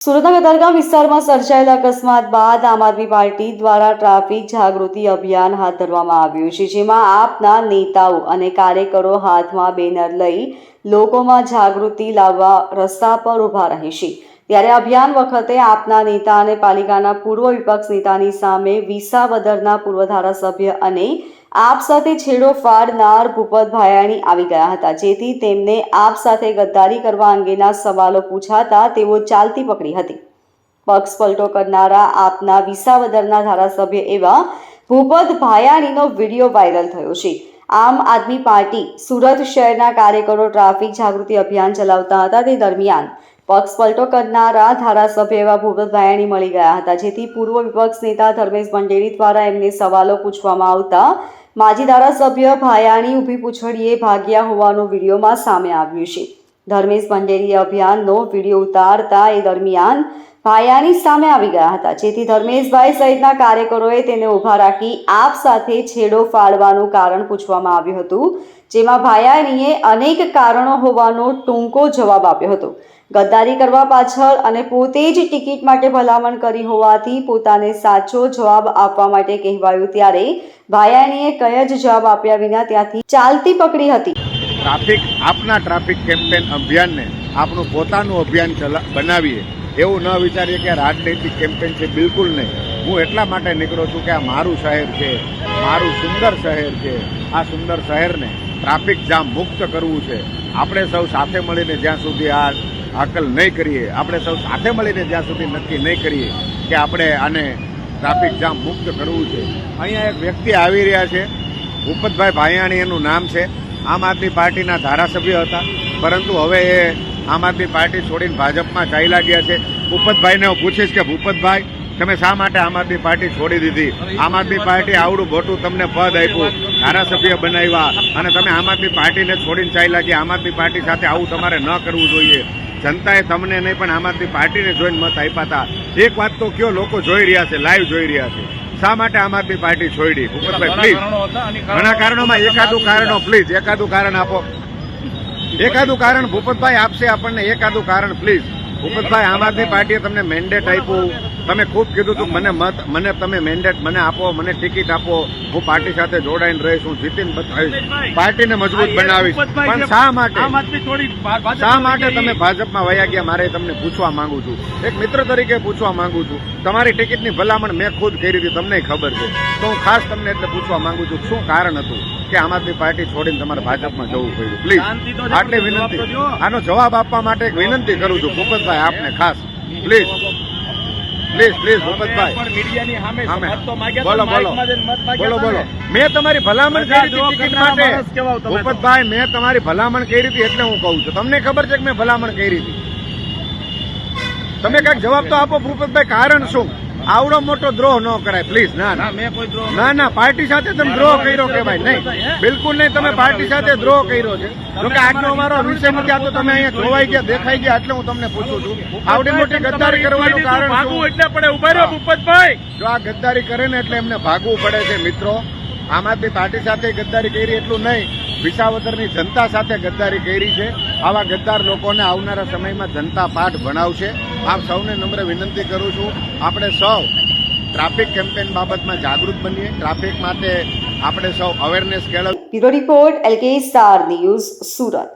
સુરતના કતારગામ વિસ્તારમાં સર્જાયેલા અકસ્માત બાદ આમ આદમી પાર્ટી દ્વારા ટ્રાફિક જાગૃતિ અભિયાન હાથ ધરવામાં આવ્યું છે, જેમાં આપના નેતાઓ અને કાર્યકરો હાથમાં બેનર લઈ લોકોમાં જાગૃતિ લાવવા રસ્તા પર ઊભા રહે છે। ત્યારે અભિયાન વખતે આપના નેતા અને પાલિકાના પૂર્વ વિપક્ષ નેતાની સામે વિસાવદરના પૂર્વ ધારાસભ્ય અને આપ સાથે છેડો ફાડનાર ભૂપત ભાયાણી આવી ગયા હતા, જેથી તેમને આપ સાથે ગદ્દારી કરવા અંગેના સવાલો પૂછાતા તેઓ ચાલતી પકડી હતી। પક્ષ પલટો કરનારા આપના વિસાવદરના ધારાસભ્ય એવા ભૂપત ભાયાણીનો વિડીયો વાયરલ થયો છે। આમ આદમી પાર્ટી સુરત શહેરના કાર્યકરો ટ્રાફિક જાગૃતિ અભિયાન ચલાવતા હતા, તે દરમિયાન પક્ષ પલટો કરનારા ધારાસભ્ય એવા ભૂપત ભાયાણી મળી ગયા હતા, જેથી પૂર્વ વિપક્ષ નેતા ધર્મેશ ભંડેરી દ્વારા એમને સવાલો પૂછવામાં આવતા માજી ધારાસભ્ય ભાયાણી ઊભી પૂંછડીએ ભાગ્યા હોવાનું વિડીયોમાં સામે આવ્યું છે। ધર્મેશ ભંડેરીએ અભિયાનનો વિડીયો ઉતારતા એ દરમિયાન ભાયાણી સામે આવી ગયા હતા, જેથી ધર્મેશભાઈ સહિતના કાર્યકરોએ તેને ઊભા રાખી આપ સાથે છેડો ફાડવાનું કારણ પૂછવામાં આવ્યું હતું, જેમાં ભાયાણીએ અનેક કારણો હોવાનો ટૂંકો જવાબ આપ્યો હતો। ગદ્દારી કરવા પાછળ અને પોતે જ ટિકિટ માટે ભલામણ કરી હોવાથી પોતાને સાચો જવાબ આપવા માટે કહેવાયું, ત્યારે ભાયાણીએ કઈ જ જવાબ આપ્યા વિના ત્યાંથી ચાલતી પકડી હતી। આપના ટ્રાફિક કેમ્પેન અભિયાનને આપણું પોતાનું અભિયાન બનાવીએ એવું ન વિચારીએ કે રાજનૈતિક કેમ્પેન છે, બિલકુલ નહીં। હું એટલા માટે નીકળ્યો છું કે આ મારું શહેર છે, મારું સુંદર શહેર છે। આ સુંદર શહેરને ટ્રાફિક જામ મુક્ત કરવું છે। આપણે સૌ સાથે મળીને જ્યાં સુધી આ હાકલ નહીં કરીએ, આપણે સૌ સાથે મળીને જ્યાં સુધી નક્કી નહીં કરીએ કે આપણે આને ટ્રાફિક જામ મુક્ત કરવું છે। અહીંયા એક વ્યક્તિ આવી રહ્યા છે, ભૂપતભાઈ ભાયાણી એનું નામ છે। આમ આદમી પાર્ટીના ધારાસભ્ય હતા, પરંતુ હવે એ આમ આદમી પાર્ટી છોડીને ભાજપમાં ચાલ્યા ગયા છે। ભૂપતભાઈને હું પૂછીશ કે ભૂપતભાઈ, તમે શા માટે આમ આદમી પાર્ટી છોડી દીધી? આમ આદમી પાર્ટી આવડું મોટું તમને પદ આપ્યું, ધારાસભ્ય બનાવ્યા, અને તમે આમ આદમી પાર્ટીને છોડીને ચાલ્યા ગયા। આમ આદમી પાર્ટી સાથે આવું તમારે ન કરવું જોઈએ। જનતાએ તમને નહીં પણ આમ આદમી પાર્ટીને જોઈને મત આપ્યા હતા। એક વાત તો કયો, લોકો જોઈ રહ્યા છે, લાઈવ જોઈ રહ્યા છે, શા માટે આમ આદમી પાર્ટી છોડી? ભૂપતભાઈ પ્લીઝ, ઘણા કારણોમાં એકાદું કારણ પ્લીઝ, એકાદું કારણ આપો, એકાદું કારણ ભૂપતભાઈ આપશે આપણને, એકાદું કારણ પ્લીઝ। ભૂપતભાઈ, આમ આદમી પાર્ટીએ તમને મેન્ડેટ આપ્યું, તમે ખૂબ કીધું હતું મને તમે મેન્ડેટ મને આપો, મને ટિકિટ આપો, હું પાર્ટી સાથે જોડાઈને રહીશ, હું જીતીને બતાવીશ, પાર્ટીને મજબૂત બનાવીશ, પણ શા માટે તમે ભાજપમાં વયા ગયા? મારે તમને પૂછવા માંગુ છું, એક મિત્ર તરીકે પૂછવા માંગુ છું। તમારી ટિકિટની ભલામણ મેં ખુદ કરી હતી, તમને ખબર છે, તો હું ખાસ તમને એટલે પૂછવા માંગુ છું, શું કારણ હતું કે આમ આદમી પાર્ટી છોડીને તમારે ભાજપમાં જવું પડ્યું? પ્લીઝ આટલી વિનંતી, આનો જવાબ આપવા માટે એક વિનંતી કરું છું ભૂપતભાઈ આપને ખાસ, પ્લીઝ પ્લીઝ પ્લીઝ ભૂપતભાઈ, બોલો બોલો બોલો બોલો। મેં તમારી ભલામણ કરી હતી ટિકિટ માટે ભૂપતભાઈ, મેં તમારી ભલામણ કરી હતી એટલે હું કહું છું, તમને ખબર છે કે મેં ભલામણ કરી હતી? તમે કઈક જવાબ તો આપો ભૂપતભાઈ, કારણ શું? આવડો મોટો દ્રોહ ન કરાય પ્લીઝ। ના ના, પાર્ટી સાથે તમે દ્રોહ કર્યો કહેવાય નહીં, બિલકુલ નહીં, તમે પાર્ટી સાથે દ્રોહ કર્યો છે। જોકે આજનો અમારો વિષય નથી, આ તો તમે અહીંયા જોવાઈ ગયા, દેખાઈ ગયા, એટલે હું તમને પૂછું છું, આવડી મોટી ગદ્દારી કરવાનું કારણ એટલે પડે? ઉભા રહ્યો ભૂપતભાઈ, જો આ ગદ્દારી કરે ને એટલે એમને ભાગવું પડે છે મિત્રો। આમ આદમી પાર્ટી સાથે ગદ્દારી કરી એટલું નહીં, વિસાવદરની જનતા સાથે ગદ્દારી કરી છે। આવા ગદ્દાર લોકોને આવનારા સમયમાં જનતા પાઠ ભણાવશે। આપ સૌને નમ્ર વિનંતી કરું છું, આપણે સૌ ટ્રાફિક કેમ્પેન બાબતમાં જાગૃત બનીએ, ટ્રાફિક માટે આપણે સૌ અવેરનેસ કેળવીએ। Bureau report, LK star news, Surat.